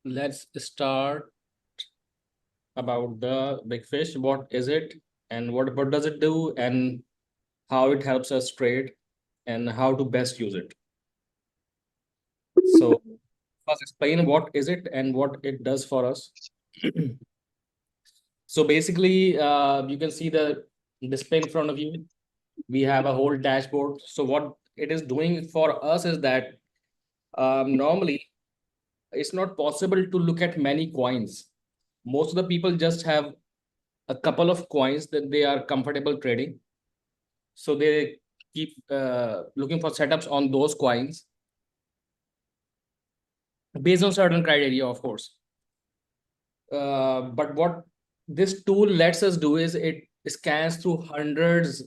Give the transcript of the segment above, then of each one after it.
let's start about the big fish. What is it and what does it do and how it helps us trade and how to best use it. So first explain what is it and what it does for us. So basically, you can see the display in front of you. We have a whole dashboard. So what it is doing for us is that normally it's not possible to look at many coins. Most of the people just have a couple of coins that they are comfortable trading. So they keep looking for setups on those coins based on certain criteria, of course. But what this tool lets us do is it scans through hundreds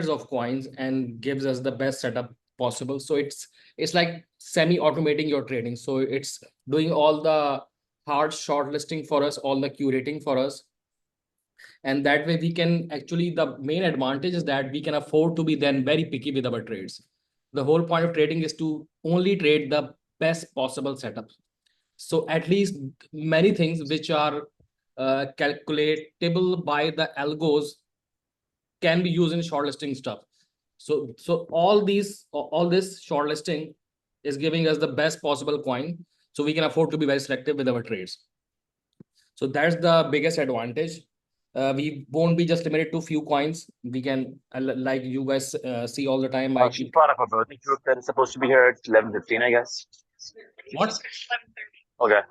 of coins and gives us the best setup possible. So it's like semi-automating your trading. So it's doing all the hard shortlisting for us, all the curating for us. And that way we can actually, the main advantage is that we can afford to be then very picky with our trades. The whole point of trading is to only trade the best possible setups. So at least many things which are calculatable by the algos can be used in shortlisting stuff. So all this shortlisting is giving us the best possible coin, so we can afford to be very selective with our trades. So that's the biggest advantage. We won't be just limited to few coins. We can, like you guys see all the time. She's part of a voting group that is supposed to be here at 11:15, I guess. What? Okay.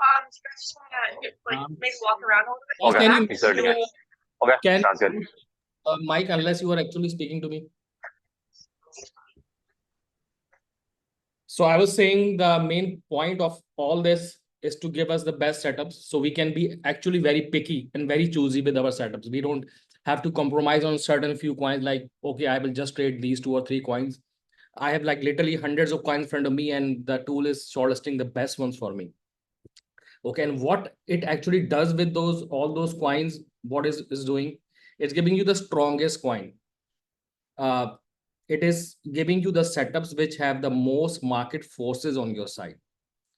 Maybe walk around a little bit. can Okay, you he's starting it. Okay, can sounds good. Mike, unless you are actually speaking to me. So I was saying the main point of all this is to give us the best setups so we can be actually very picky and very choosy with our setups. We don't have to compromise on certain few coins like, okay, I will just trade these 2 or 3 coins. I have like literally hundreds of coins in front of me and the tool is shortlisting the best ones for me. Okay, and what it actually does with those all those coins, what is doing, it's giving you the strongest coin. Uh, it is giving you the setups which have the most market forces on your side.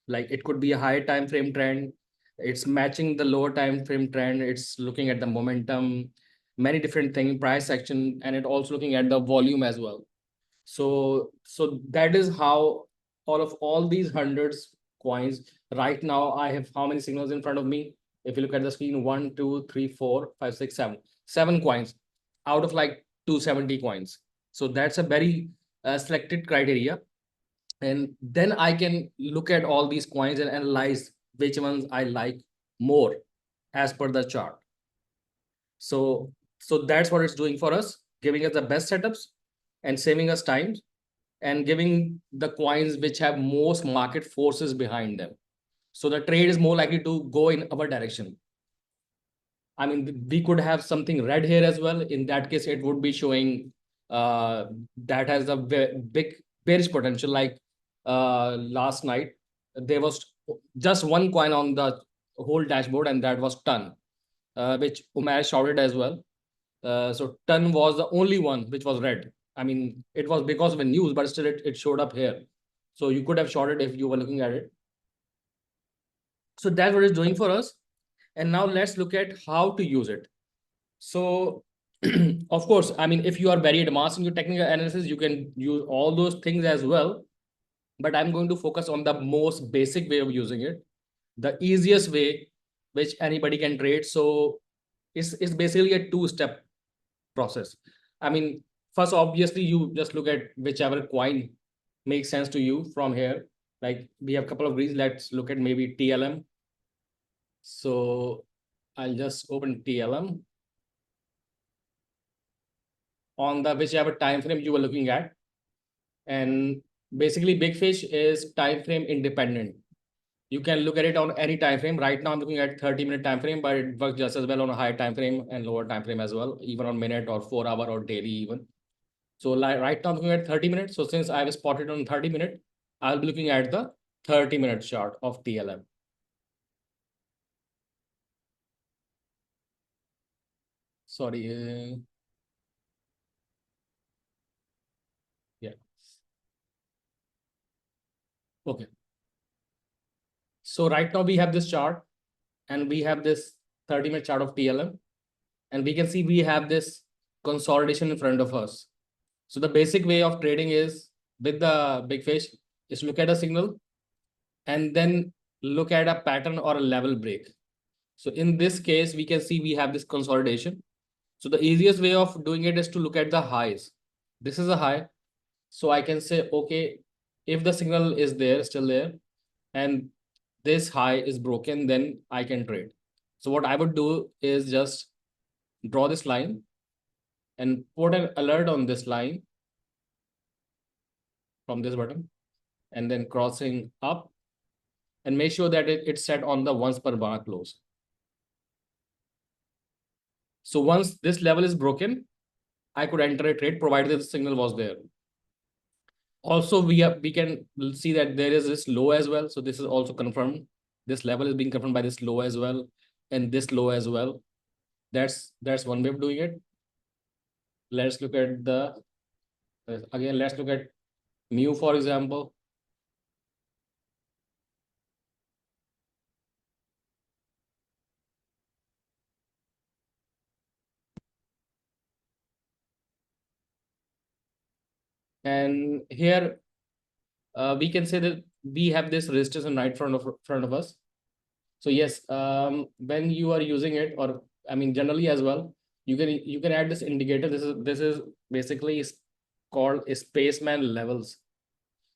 Like it could be a higher time frame trend, it's matching the lower time frame trend, it's looking at the momentum, many different things, price action, and it also looking at the volume as well. So that is how all these hundreds coins right now, I have how many signals in front of me? If you look at the screen, 1 2 3 4 5 6 7 coins out of like 270 coins. So that's a very selected criteria, and then I can look at all these coins and analyze which ones I like more as per the chart. So that's what it's doing for us, giving us the best setups and saving us time and giving the coins which have most market forces behind them. So the trade is more likely to go in our direction. I mean, we could have something red here as well. In that case, it would be showing that has a big bearish potential. Like last night, there was just one coin on the whole dashboard, and that was ton, which Umair shouted as well. So ton was the only one which was red. I mean, it was because of the news, but still it showed up here. So you could have shorted if you were looking at it. So that's what it's doing for us. And now let's look at how to use it. So, of course, I mean, if you are very advanced in your technical analysis, you can use all those things as well. But I'm going to focus on the most basic way of using it, the easiest way which anybody can trade. So it's basically a two-step process. I mean, first, obviously, you just look at whichever coin makes sense to you from here. Like we have a couple of reasons. Let's look at maybe TLM. So I'll just open TLM on the whichever time frame you were looking at. And basically, BigFish is time frame independent. You can look at it on any time frame. Right now, I'm looking at 30-minute time frame, but it works just as well on a higher time frame and lower time frame as well, even on minute or 4 hour or daily even. So like right now, I'm looking at 30 minutes. So since I've spotted on 30-minute, I'll be looking at the 30-minute chart of TLM. Sorry. Yeah. Okay. So right now we have this chart and we have this 30-minute chart of TLM, and we can see we have this consolidation in front of us. So the basic way of trading is with the big fish is look at a signal and then look at a pattern or a level break. So in this case, we can see we have this consolidation. So the easiest way of doing it is to look at the highs. This is a high. So I can say, okay, if the signal is there, still there, and this high is broken, then I can trade. So what I would do is just draw this line and put an alert on this line from this button and then crossing up and make sure that it's set on the once per bar close. So once this level is broken, I could enter a trade provided the signal was there. Also, we can see that there is this low as well. So this is also confirmed. This level is being confirmed by this low as well and this low as well. That's one way of doing it. Let's look at the again. Let's look at mu, for example. And here we can say that we have this resistance in right front of us. So yes, when you are using it, or I mean generally as well, you can add this indicator. This is basically is called a spaceman levels.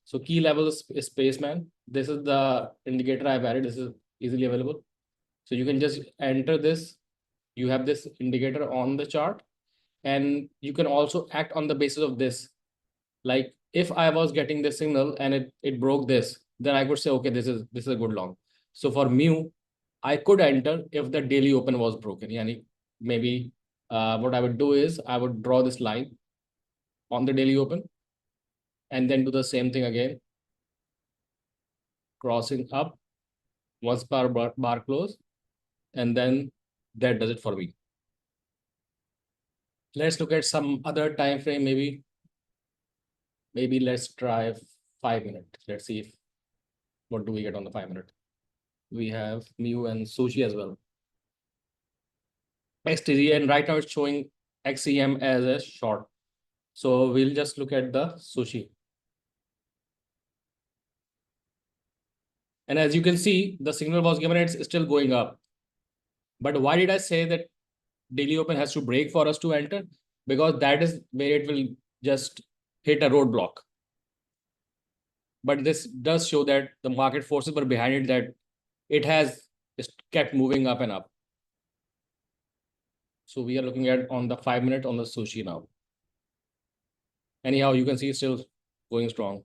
So key levels is spaceman. This is the indicator I've added. This is easily available. So you can just enter this. You have this indicator on the chart, and you can also act on the basis of this. Like if I was getting this signal and it broke this, then I could say, okay, this is a good long. So for mu, I could enter if the daily open was broken. Yani maybe what I would do is I would draw this line on the daily open and then do the same thing again, crossing up once per bar close, and then that does it for me. Let's look at some other time frame. Maybe let's try 5 minutes. Let's see if what do we get on the 5 minute. We have mu and sushi as well. XTZ, and right now it's showing XEM as a short. So we'll just look at the sushi. And as you can see, the signal was given, it's still going up. But why did I say that daily open has to break for us to enter? Because that is where it will just hit a roadblock. But this does show that the market forces were behind it, that it has just kept moving up and up. So we are looking at on the 5 minute on the sushi now. Anyhow, you can see it's still going strong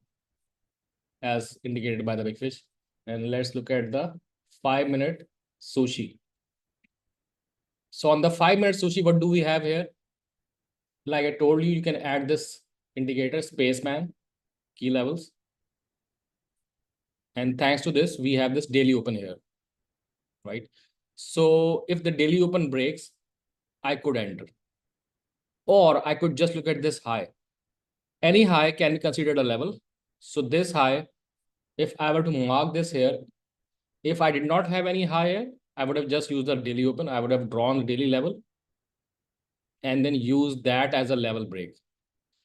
as indicated by the big fish. And let's look at the 5 minute sushi. So on the 5 minute sushi, what do we have here? Like I told you, you can add this indicator spaceman key levels. And thanks to this, we have this daily open here, right? So if the daily open breaks, I could enter. Or I could just look at this high. Any high can be considered a level. So this high, if I were to mark this here, if I did not have any high here, I would have just used the daily open. I would have drawn the daily level and then use that as a level break.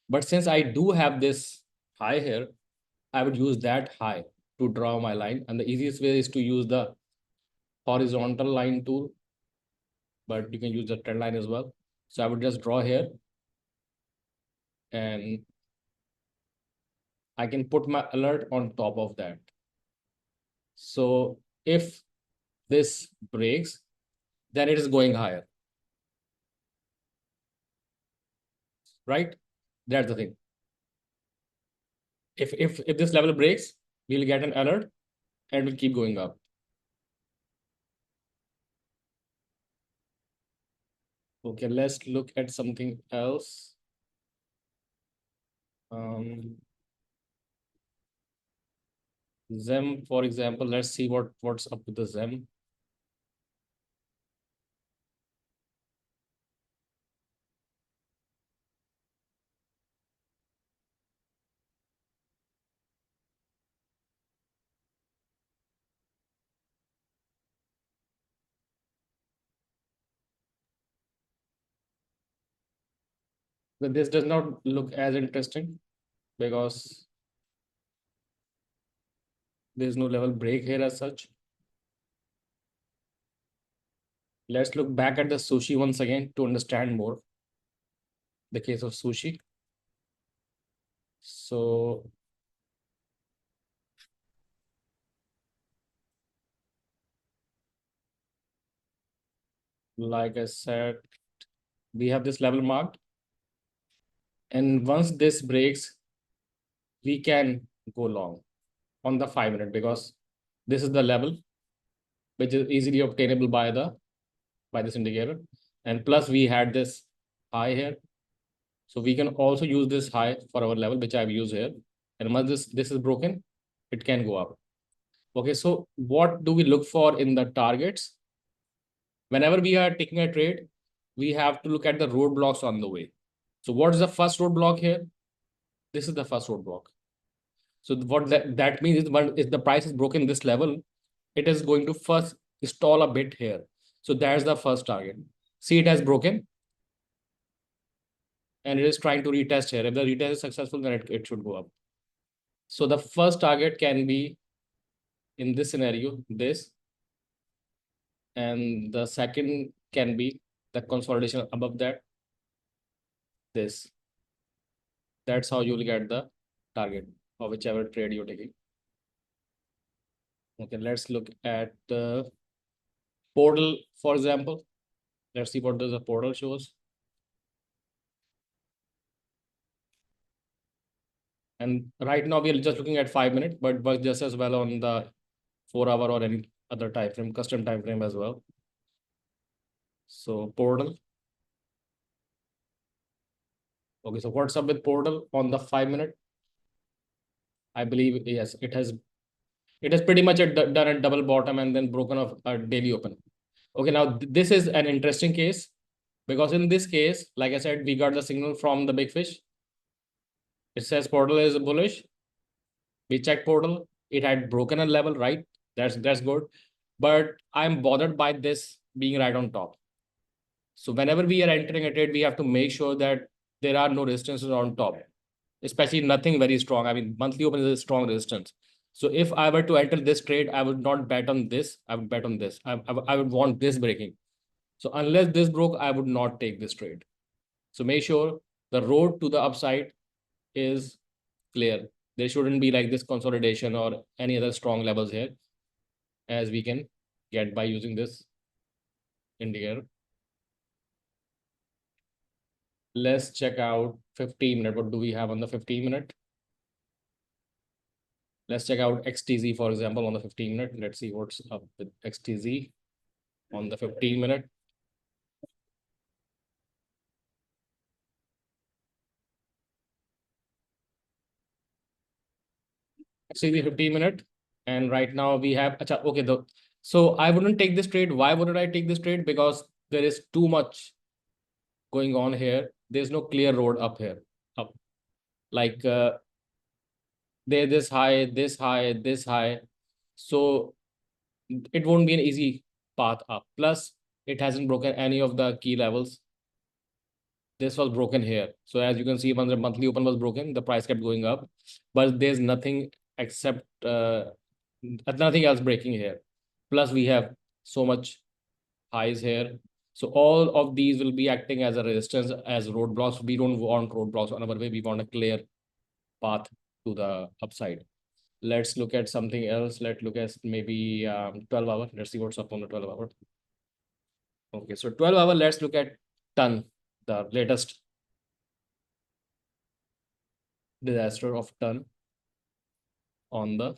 But since I do have this high here, I would use that high to draw my line. And the easiest way is to use the horizontal line tool, but you can use the trend line as well. So I would just draw here and I can put my alert on top of that. So if this breaks, then it is going higher, right? That's the thing. If this level breaks, we'll get an alert and we'll keep going up. Okay, let's look at something else. Zem, for example, let's see what's up with the Zem. But this does not look as interesting because there's no level break here as such. Let's look back at the sushi once again to understand more the case of sushi. So like I said, we have this level marked. And once this breaks, we can go long on the 5 minute because this is the level which is easily obtainable by this indicator. And plus we had this high here. So we can also use this high for our level, which I've used here. And once this is broken, it can go up. Okay, so what do we look for in the targets? Whenever we are taking a trade, we have to look at the roadblocks on the way. So what is the first roadblock here? This is the first roadblock. So what that means is when if the price is broken this level, it is going to first stall a bit here. So that's the first target. See, it has broken and it is trying to retest here. If the retest is successful, then it should go up. So the first target can be in this scenario, this, and the second can be the consolidation above that, this. That's how you'll get the target of whichever trade you're taking. Okay, let's look at the portal, for example. Let's see what does the portal shows. And right now we are just looking at 5 minutes, but works just as well on the 4 hour or any other time frame, custom time frame as well. So portal. Okay, so what's up with portal on the 5 minute? I believe yes, it has pretty much done a double bottom and then broken off a daily open. Okay, now this is an interesting case because in this case, like I said, we got the signal from the big fish. It says portal is bullish. We checked portal. It had broken a level, right? That's good. But I'm bothered by this being right on top. So whenever we are entering a trade, we have to make sure that there are no resistances on top, especially nothing very strong. I mean, monthly open is a strong resistance. So if I were to enter this trade, I would not bet on this. I would bet on this. I would want this breaking. So unless this broke, I would not take this trade. So make sure the road to the upside is clear. There shouldn't be like this consolidation or any other strong levels here, as we can get by using this indicator. Let's check out 15-minute. What do we have on the 15-minute? Let's check out XTZ, for example, on the 15-minute. Let's see what's up with XTZ on the 15-minute. XTZ 15-minute. And right now we have, okay, so I wouldn't take this trade. Why wouldn't I take this trade? Because there is too much going on here. There's no clear road up here. Up. Like there's this high, this high, this high. So it won't be an easy path up. Plus, it hasn't broken any of the key levels. This was broken here. So as you can see, when the monthly open was broken, the price kept going up. But there's nothing except nothing else breaking here. Plus, we have so much highs here. So all of these will be acting as a resistance, as roadblocks. We don't want roadblocks on our way. We want a clear path to the upside. Let's look at something else. Let's look at maybe 12 hour. Let's see what's up on the 12 hour. Okay, so 12 hour, let's look at ton, the latest disaster of ton on the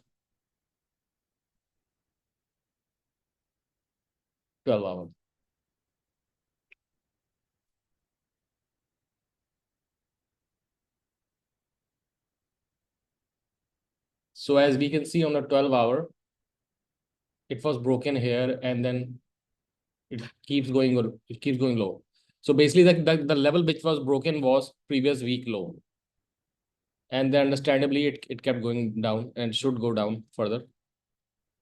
12 hour. So as we can see on the 12 hour, it was broken here and then it keeps going low. So basically the level which was broken was previous week low. And then understandably it kept going down and should go down further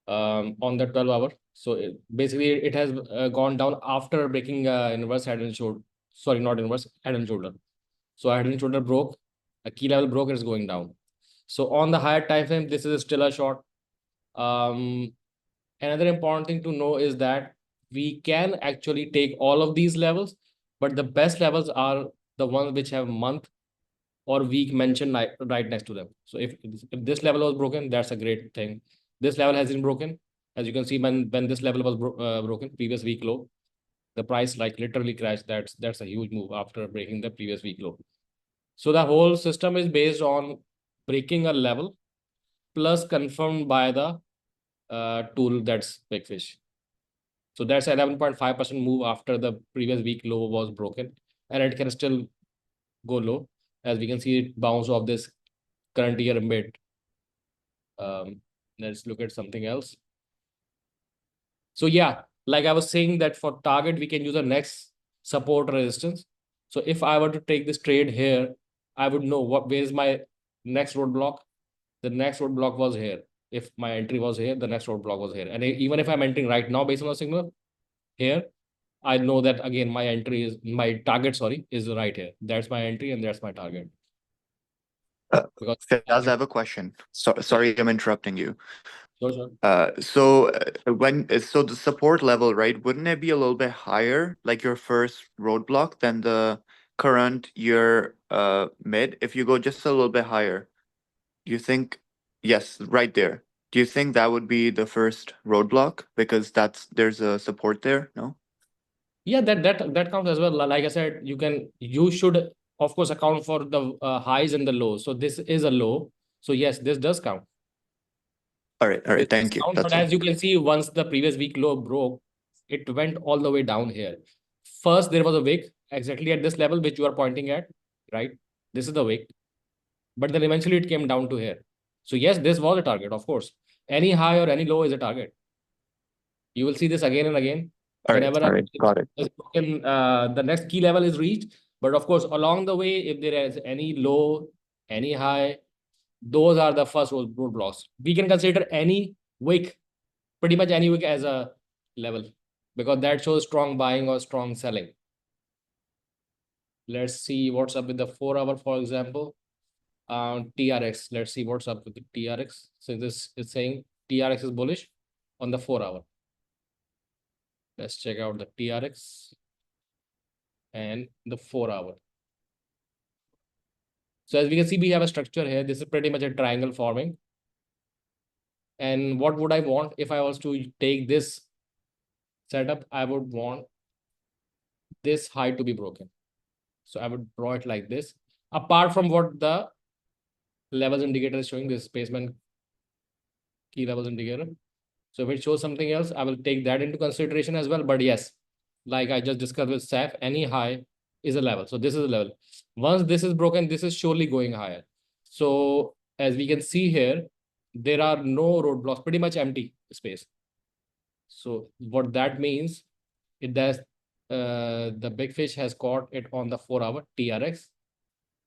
on the 12 hour. So basically it has gone down after breaking inverse head and shoulder. Sorry, not inverse, head and shoulder. So our head and shoulder broke, a key level broke, it's going down. So on the higher time frame, this is still a short. Another important thing to know is that we can actually take all of these levels, but the best levels are the ones which have month or week mentioned right next to them. So if this level was broken, that's a great thing. This level has been broken. As you can see, when this level was broken, previous week low, the price like literally crashed. That's a huge move after breaking the previous week low. So the whole system is based on breaking a level plus confirmed by the tool, that's BigFish. So that's 11.5% move after the previous week low was broken, and it can still go low. As we can see, it bounce off this current year mid. Let's look at something else. So yeah, like I was saying that for target, we can use a next support resistance. So if I were to take this trade here, I would know where is my next roadblock. The next roadblock was here. If my entry was here, the next roadblock was here. And even if I'm entering right now based on the signal here, I know that again my target, sorry, is right here. That's my entry and that's my target. Because Faz, I have a question. Sorry, I'm interrupting you. sure. So the support level, right? Wouldn't it be a little bit higher, like your first roadblock, than the current year mid? If you go just a little bit higher, do you think? Yes, right there. Do you think that would be the first roadblock because there's a support there? No. Yeah, that counts as well. Like I said, you should of course account for the highs and the lows. So this is a low. So yes, this does count. All right. This Thank you. count, That's but all. as you can see, once the previous week low broke, it went all the way down here. First, there was a wick exactly at this level, which you are pointing at, right? This is the wick. But then eventually it came down to here. So yes, this was a target, of course. Any high or any low is a target. You will see this again and again. Whenever All right. Got it. the next key level is reached. But of course, along the way, if there is any low, any high, those are the first roadblocks. We can consider any wick, pretty much any wick as a level, because that shows strong buying or strong selling. Let's see what's up with the 4 hour, for example. TRX. Let's see what's up with the TRX. So this is saying TRX is bullish on the 4 hour. Let's check out the TRX and the 4 hour. So as we can see, we have a structure here. This is pretty much a triangle forming. And what would I want if I was to take this setup? I would want this high to be broken. So I would draw it like this. Apart from what the levels indicator is showing, this spacement key levels indicator. So if it shows something else, I will take that into consideration as well. But yes, like I just discussed with SAF, any high is a level. So this is a level. Once this is broken, this is surely going higher. So as we can see here, there are no roadblocks, pretty much empty space. So what that means, it does the BigFish has caught it on the 4 hour TRX,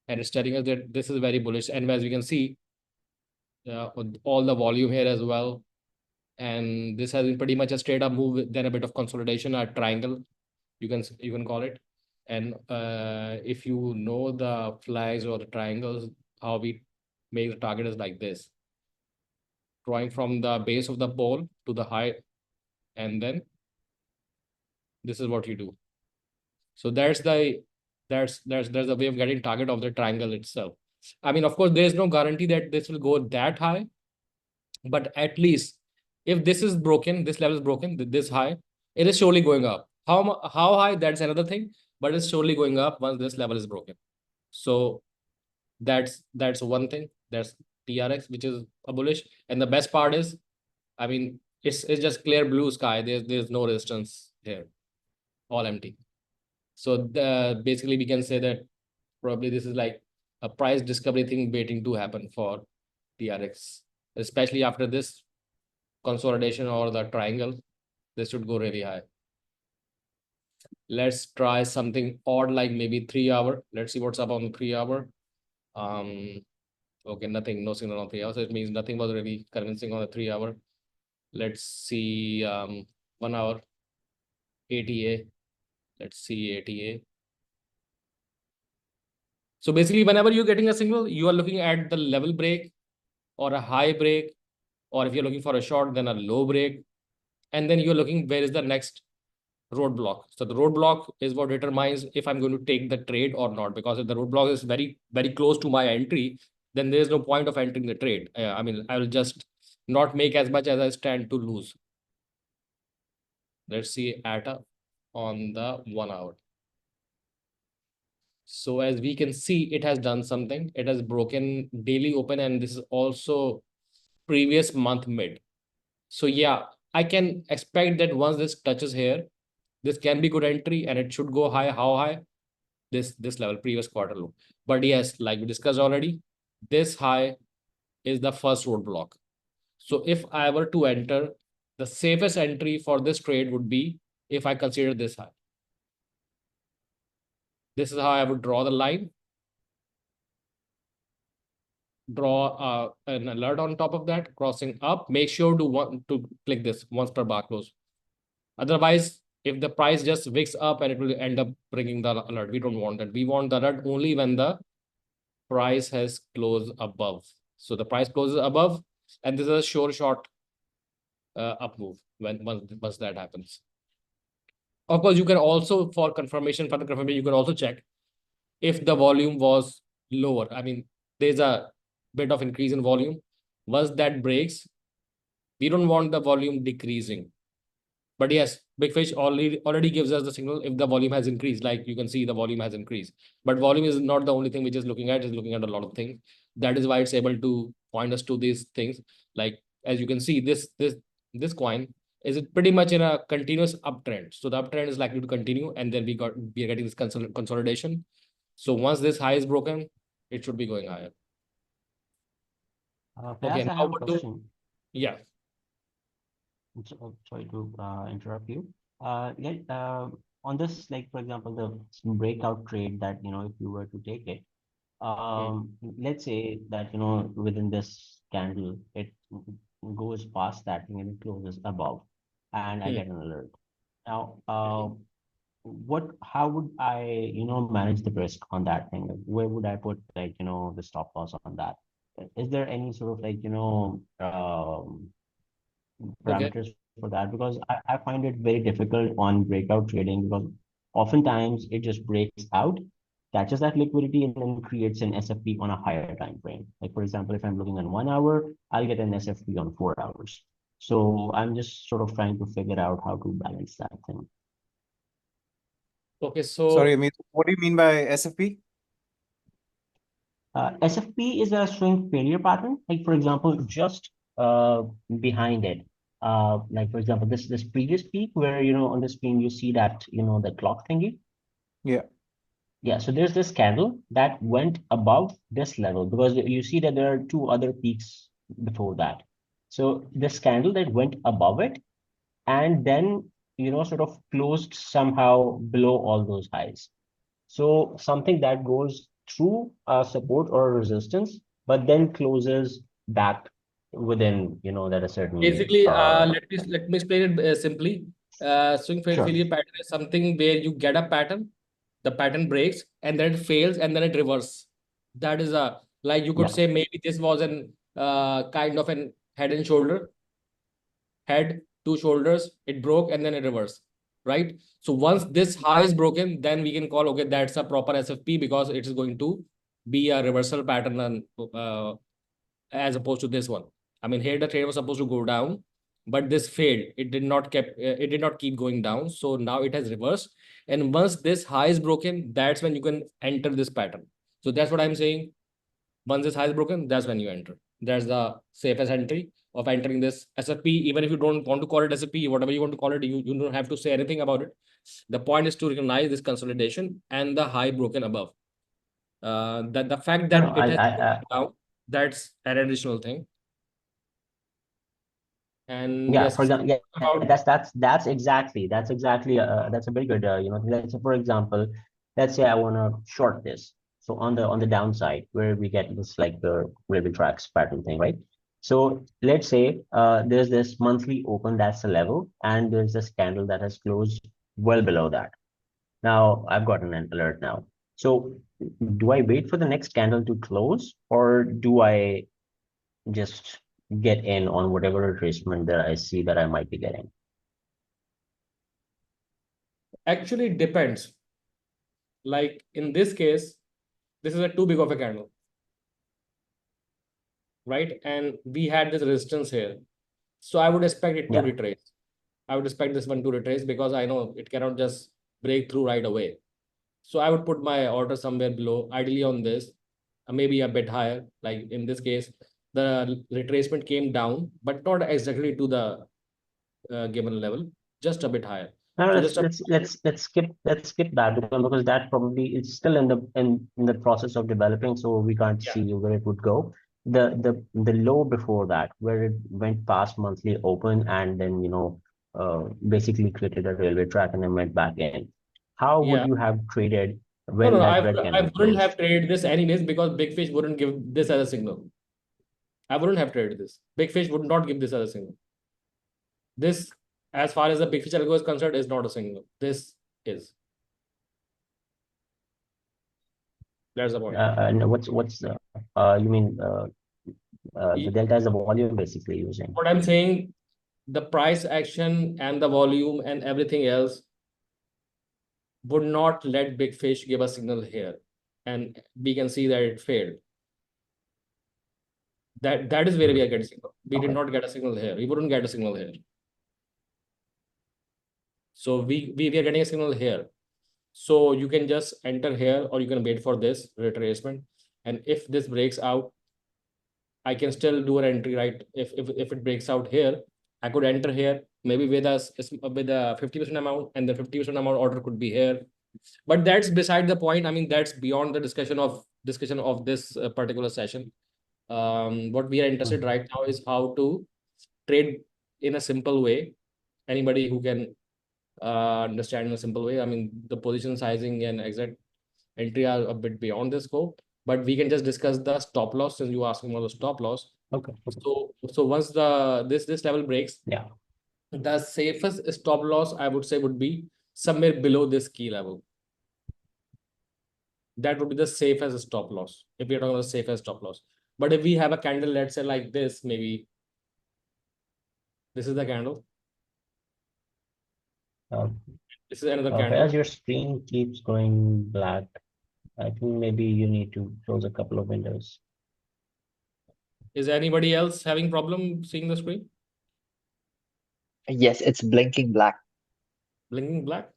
and it's telling us that this is very bullish. And as we can see, all the volume here as well. And this has been pretty much a straight up move, then a bit of consolidation, a triangle, you can call it. And if you know the flags or the triangles, how we make the target is like this, drawing from the base of the pole to the high, and then this is what you do. So that's the way of getting target of the triangle itself. I mean, of course, there is no guarantee that this will go that high, but at least if this is broken, this level is broken, this high, it is surely going up. How high, that's another thing, but it's surely going up once this level is broken. So that's one thing. That's TRX, which is a bullish. And the best part is, I mean, it's just clear blue sky. There's no resistance here, all empty. So basically we can say that probably this is like a price discovery thing waiting to happen for TRX, especially after this consolidation or the triangle. This should go really high. Let's try something odd, like maybe 3 hour. Let's see what's up on the 3 hour. Okay, nothing, no signal on 3 hours. So it means nothing was really convincing on the 3 hour. Let's see 1 hour ATA. Let's see ATA. So basically, whenever you're getting a signal, you are looking at the level break or a high break, or if you're looking for a short, then a low break. And then you're looking where is the next roadblock. So the roadblock is what determines if I'm going to take the trade or not. Because if the roadblock is very, very close to my entry, then there's no point of entering the trade. I mean, I will just not make as much as I stand to lose. Let's see ATA on the 1 hour. So as we can see, it has done something. It has broken daily open, and this is also previous month mid. So yeah, I can expect that once this touches here, this can be good entry and it should go high. How high? This level, previous quarter low. But yes, like we discussed already, this high is the first roadblock. So if I were to enter, the safest entry for this trade would be if I consider this high. This is how I would draw the line. Draw an alert on top of that, crossing up. Make sure to want to click this once per bar close. Otherwise, if the price just wicks up and it will end up bringing the alert, we don't want that. We want the alert only when the price has closed above. So the price closes above, and this is a sure shot up move when once that happens. Of course, you can also, for confirmation, you can also check if the volume was lower. I mean, there's a bit of increase in volume. Once that breaks, we don't want the volume decreasing. But yes, BigFish already gives us the signal if the volume has increased. Like you can see, the volume has increased. But volume is not the only thing which is looking at. It's looking at a lot of things. That is why it's able to point us to these things. Like as you can see, this coin is pretty much in a continuous uptrend. So the uptrend is likely to continue, and then we are getting this consolidation. So once this high is broken, it should be going higher. Okay, Fayaz, I now have a what do? question. Yeah. Sorry to interrupt you. On this, like for example, the breakout trade that if you were to take it, let's say that within this candle it goes past that thing and it closes above, and I Hmm. get an alert. Now, how would I manage the risk on that thing? Like, where would I put like the stop loss on that? Is there any sort of like Okay. parameters for that? Because I find it very difficult on breakout trading, because oftentimes it just breaks out, catches that liquidity, and then creates an SFP on a higher time frame. Like for example, if I'm looking on 1 hour, I'll get an SFP on 4 hours. So I'm just sort of trying to figure out how to balance that thing. Okay. So Sorry, Amit, what do you mean by SFP? SFP is a swing failure pattern. Like for example, just behind it. Like for example, this previous peak where on the screen you see that the clock thingy. Yeah. Yeah, so there's this candle that went above this level, because you see that there are two other peaks before that. So this candle that went above it and then sort of closed somehow below all those highs. So something that goes through a support or a resistance, but then closes back within, that a certain. basically, let me explain it simply. Swing Sure. failure pattern is something where you get a pattern, the pattern breaks, and then it fails, and then it reverses. That is a, like you could Yeah. say maybe this was an kind of an head and shoulder, head, two shoulders, it broke and then it reversed, right? So once this high is broken, then we can call, okay, that's a proper SFP because it is going to be a reversal pattern and as opposed to this one. I mean, here the trade was supposed to go down, but this failed. It did not keep going down. So now it has reversed. And once this high is broken, that's when you can enter this pattern. So that's what I'm saying. Once this high is broken, that's when you enter. That's the safest entry of entering this SFP. Even if you don't want to call it SFP, whatever you want to call it, you don't have to say anything about it. The point is to recognize this consolidation and the high broken above. That the fact that No, it has down, that's an additional thing. And yeah, yes, for example, yeah, about that's exactly that's a very good let's say for example, let's say I want to short this. So on the downside, where we get this like the ribbon tracks pattern thing, right? So let's say there's this monthly open, that's the level, and there's this candle that has closed well below that. Now I've gotten an alert now. So do I wait for the next candle to close, or do I just get in on whatever retracement that I see that I might be getting? Actually, it depends. Like in this case, this is a too big of a candle, right? And we had this resistance here. So I would expect it to Yeah. retrace. I would expect this one to retrace because I know it cannot just break through right away. So I would put my order somewhere below, ideally on this, maybe a bit higher. Like in this case, the retracement came down, but not exactly to the given level, just a bit higher. No, So let's just a, skip that one, because that probably is still in the process of developing, so we can't Yeah. see where it would go. The low before that, where it went past monthly open and then basically created a railway track and then went back in. How would yeah. you have traded No, when no, that I, red I candle wouldn't have closed? traded this anyways because BigFish wouldn't give this as a signal. I wouldn't have traded this. BigFish would not give this as a signal. This, as far as the BigFish algo is concerned, is not a signal. This is. That's the point. No, what's the you mean the delta is the volume basically using? What I'm saying, the price action and the volume and everything else would not let BigFish give a signal here. And we can see that it failed. That is where we are getting signal. We did Okay. not get a signal here. We wouldn't get a signal here. So we are getting a signal here. So you can just enter here or you can wait for this retracement. And if this breaks out, I can still do an entry, right? If it breaks out here, I could enter here, maybe with a 50% amount, and the 50% amount order could be here. But that's beside the point. I mean, that's beyond the discussion of this particular session. What we are interested right now is how to trade in a simple way. Anybody who can understand in a simple way. I mean, the position sizing and exact entry are a bit beyond the scope, but we can just discuss the stop loss since you asked about the stop loss. Okay. So once this level breaks, Yeah. the safest stop loss I would say would be somewhere below this key level. That would be the safest stop loss if we are talking about the safest stop loss. But if we have a candle, let's say like this, maybe this is the candle. This is another candle. As your screen keeps going black, I think maybe you need to close a couple of windows. Is anybody else having problem seeing the screen? Yes, it's blinking black. Blinking black?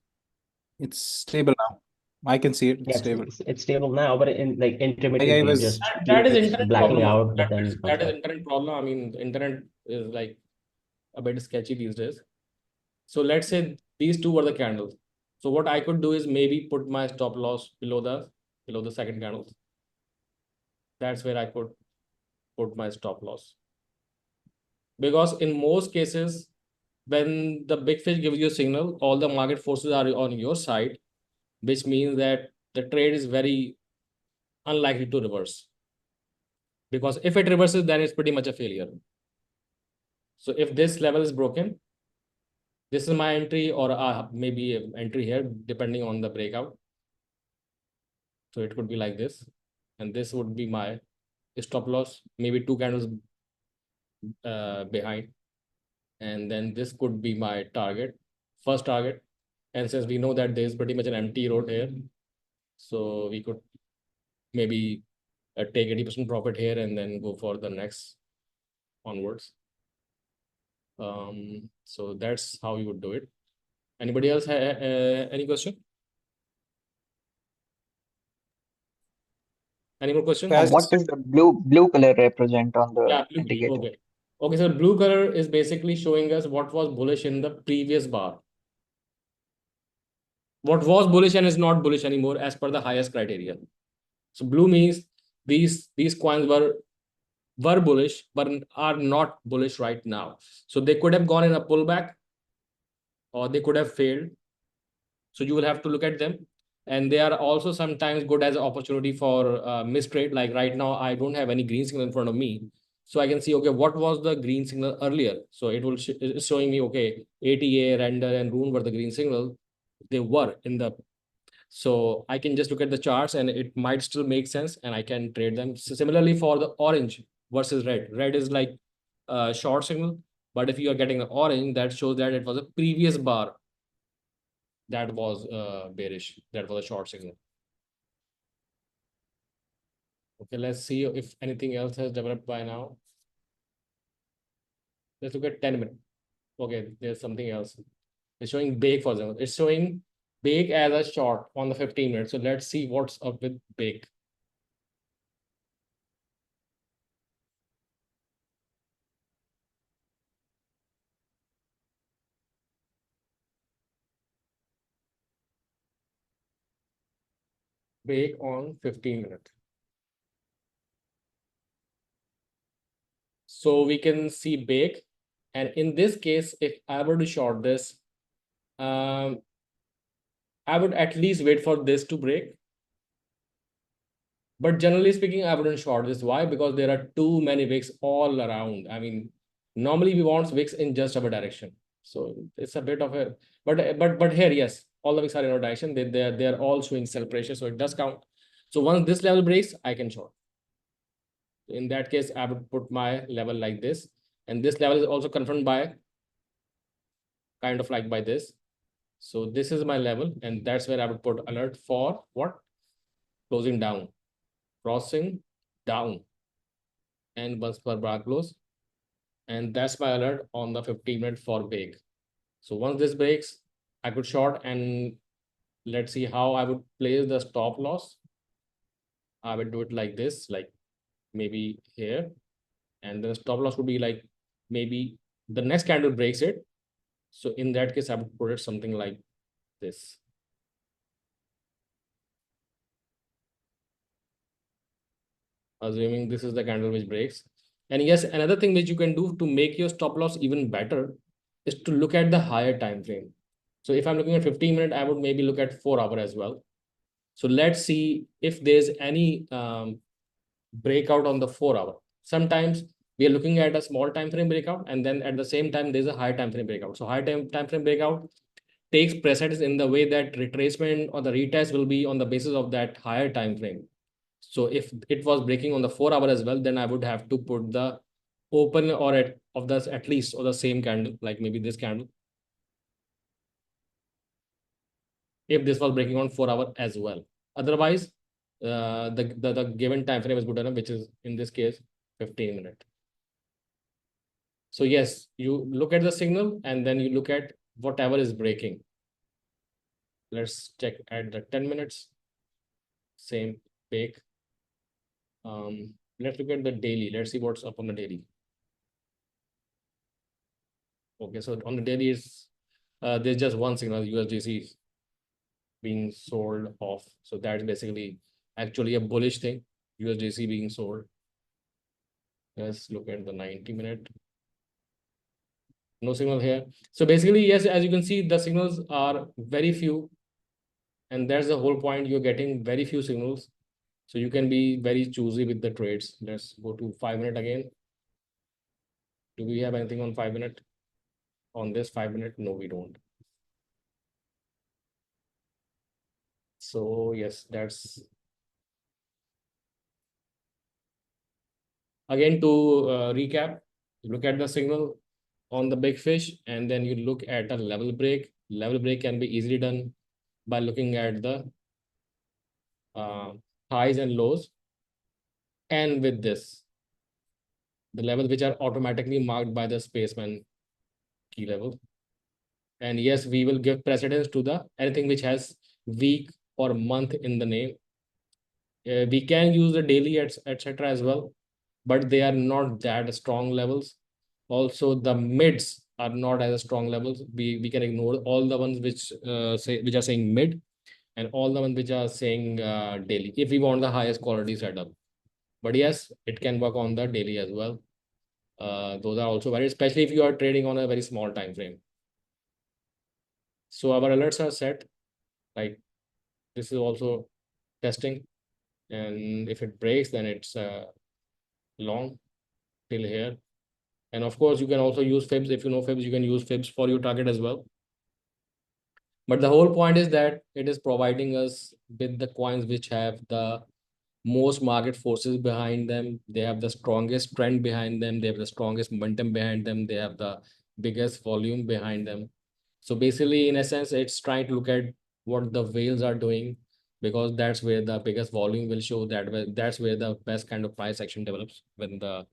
It's stable now. I can see it. It's Yeah, stable. it's stable now, but in like intermittently was- just That is keeps internet blacking problem. out, but then comes That is back. internet problem. I mean, the internet is like a bit sketchy these days. So let's say these two were the candles. So what I could do is maybe put my stop loss below the second candle. That's where I could put my stop loss. Because in most cases, when the big fish gives you a signal, all the market forces are on your side, which means that the trade is very unlikely to reverse. Because if it reverses, then it's pretty much a failure. So if this level is broken, this is my entry, or maybe an entry here, depending on the breakout. So it could be like this. And this would be my stop loss, maybe two candles behind. And then this could be my target, first target. And since we know that there's pretty much an empty road here, so we could maybe take 80% profit here and then go for the next onwards. So that's how you would do it. Anybody else any question? Any more questions? As- What does the blue color represent on the Yeah, blue, indicator? okay. Okay, so blue color is basically showing us what was bullish in the previous bar. What was bullish and is not bullish anymore as per the highest criteria. So blue means these coins were bullish but are not bullish right now. So they could have gone in a pullback or they could have failed. So you will have to look at them. And they are also sometimes good as an opportunity for mistrade. Like right now, I don't have any green signal in front of me. So I can see, okay, what was the green signal earlier? So it will it's showing me, okay, ATA, render, and rune were the green signal. They were in the So I can just look at the charts and it might still make sense and I can trade them. So similarly for the orange versus red, red is like a short signal, but if you are getting an orange, that shows that it was a previous bar that was bearish, that was a short signal. Okay, let's see if anything else has developed by now. Let's look at 10 minutes. Okay, there's something else. It's showing bake, for example. It's showing bake as a short on the 15 minutes. So let's see what's up with bake. Bake on 15 minutes. So we can see bake. And in this case, if I were to short this, I would at least wait for this to break. But generally speaking, I wouldn't short this. Why? Because there are too many wicks all around. I mean, normally we want wicks in just our direction. So it's a bit of a, but here, yes, all the wicks are in our direction. They're all showing sell pressure, so it does count. So once this level breaks, I can short. In that case, I would put my level like this, and this level is also confirmed by kind of like by this. So this is my level, and that's where I would put alert for what? Closing down, crossing down, and once per bar close. And that's my alert on the 15-minute for break. So once this breaks, I could short, and let's see how I would place the stop loss. I would do it like this, like maybe here, and the stop loss would be like maybe the next candle breaks it. So in that case, I would put it something like this. Assuming this is the candle which breaks. And yes, another thing which you can do to make your stop loss even better is to look at the higher time frame. So if I'm looking at 15 minutes, I would maybe look at 4 hour as well. So let's see if there's any breakout on the 4 hour. Sometimes we are looking at a small time frame breakout, and then at the same time there's a high time frame breakout. So high time frame breakout takes precedence in the way that retracement or the retest will be on the basis of that higher time frame. So if it was breaking on the 4 hour as well, then I would have to put the open or at least or the same candle, like maybe this candle. If this was breaking on 4 hour as well. Otherwise, the given time frame is good enough, which is in this case 15 minutes. So yes, you look at the signal and then you look at whatever is breaking. Let's check at the 10 minutes. Same bake. Let's look at the daily. Let's see what's up on the daily. Okay, so on the daily is there's just one signal, USDC being sold off. So that's basically actually a bullish thing, USDC being sold. Let's look at the 90-minute. No signal here. So basically, yes, as you can see, the signals are very few. And that's the whole point. You're getting very few signals. So you can be very choosy with the trades. Let's go to 5 minute again. Do we have anything on 5 minute? On this 5 minute? No, we don't. So yes, that's again to recap. Look at the signal on the BigFish, and then you look at a level break. Level break can be easily done by looking at the highs and lows. And with this, the levels which are automatically marked by the spaceman key level. And yes, we will give precedence to the anything which has week or month in the name. We can use the daily etc. as well, but they are not that strong levels. Also, the mids are not as strong levels. We can ignore all the ones which which are saying mid, and all the ones which are saying daily if we want the highest quality setup. But yes, it can work on the daily as well. Those are also very, especially if you are trading on a very small time frame. So our alerts are set. Like this is also testing, and if it breaks, then it's long till here. And of course, you can also use fibs. If you know fibs, you can use fibs for your target as well. But the whole point is that it is providing us with the coins which have the most market forces behind them. They have the strongest trend behind them. They have the strongest momentum behind them. They have the biggest volume behind them. So basically, in a sense, it's trying to look at what the whales are doing, because that's where the biggest volume will show. That's where the best kind of price action develops, when the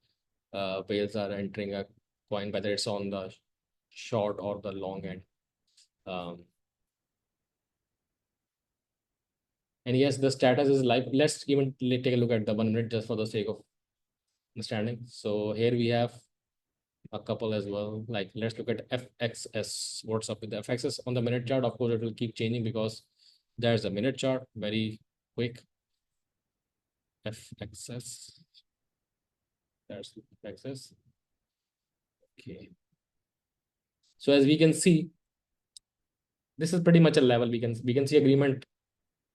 whales are entering a coin, whether it's on the short or the long end. And yes, the status is live. Let's even take a look at the 1 minute just for the sake of understanding. So here we have a couple as well. Like, let's look at FXS. What's up with the FXS on the minute chart? Of course, it will keep changing because there's a minute chart, very quick. FXS. There's FXS. Okay. So as we can see, this is pretty much a level. We can see agreement.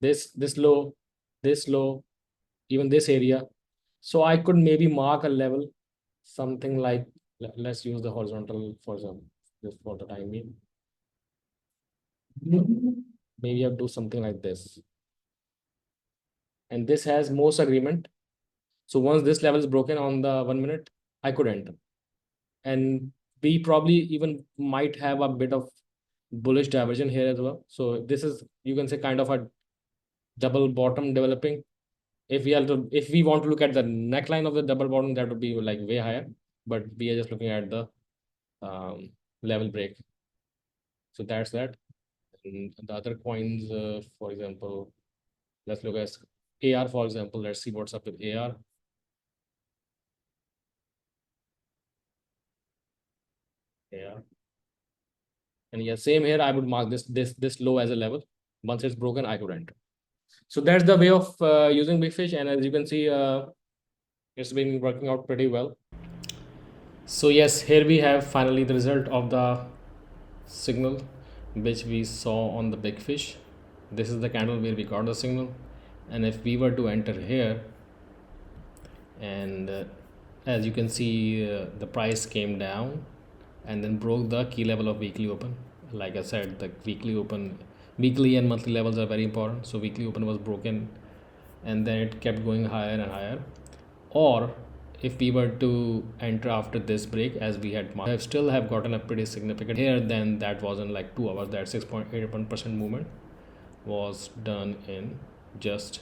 This low, even this area. So I could maybe mark a level, something like, let's use the horizontal for example, just for the time being. Maybe I'll do something like this. And this has most agreement. So once this level is broken on the 1 minute, I could enter. And we probably even might have a bit of bullish diversion here as well. So this is, you can say, kind of a double bottom developing. If we want to look at the neckline of the double bottom, that would be like way higher. But we are just looking at the level break. So that's that. And the other coins, for example, let's look at AR, for example. Let's see what's up with AR. AR. And yeah, same here. I would mark this low as a level. Once it's broken, I could enter. So that's the way of using BigFish. And as you can see, it's been working out pretty well. So yes, here we have finally the result of the signal which we saw on the BigFish. This is the candle where we got the signal. And if we were to enter here, and as you can see, the price came down and then broke the key level of weekly open. Like I said, the weekly and monthly levels are very important. So weekly open was broken and then it kept going higher and higher. Or if we were to enter after this break, as we had still have gotten a pretty significant here, then that was in like 2 hours. That 6.81% movement was done in just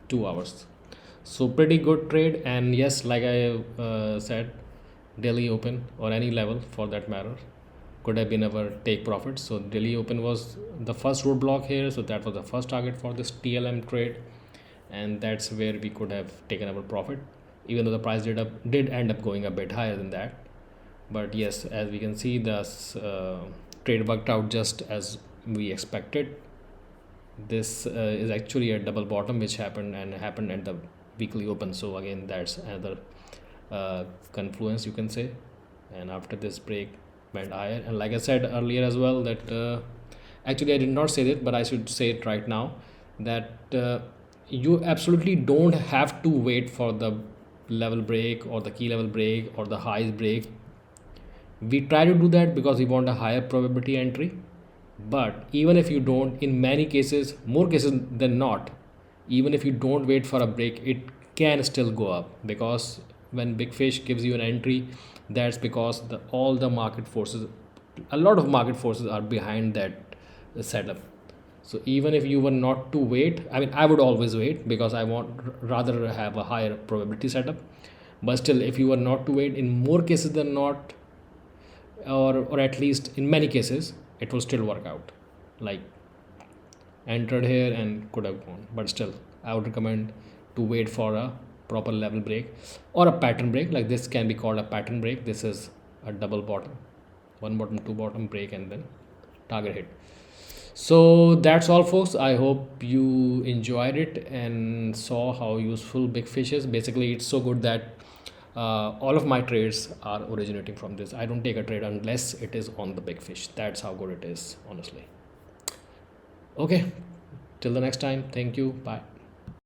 2 hours. So pretty good trade. And yes, like I said, daily open or any level for that matter could have been our take profit. So daily open was the first roadblock here, so that was the first target for this TLM trade, and that's where we could have taken our profit, even though the price did end up going a bit higher than that. But yes, as we can see, the trade worked out just as we expected. This is actually a double bottom which happened at the weekly open. So again, that's another confluence, you can say. And after this break went higher, and like I said earlier as well, that actually I did not say that, but I should say it right now, that you absolutely don't have to wait for the level break or the key level break or the highs break. We try to do that because we want a higher probability entry. But even if you don't, in many cases, more cases than not, even if you don't wait for a break, it can still go up, because when BigFish gives you an entry, that's because all the market forces, a lot of market forces are behind that setup. So even if you were not to wait, I mean, I would always wait because I want rather have a higher probability setup. But still, if you were not to wait, in more cases than not, or at least in many cases, it will still work out. Like, entered here and could have gone, but still I would recommend to wait for a proper level break or a pattern break. Like, this can be called a pattern break. This is a double bottom, 1 bottom 2 bottom break, and then target hit. So that's all, folks. I hope you enjoyed it and saw how useful BigFish is. Basically, it's so good that all of my trades are originating from this. I don't take a trade unless it is on the BigFish. That's how good it is, honestly. Okay, till the next time. Thank you. Bye.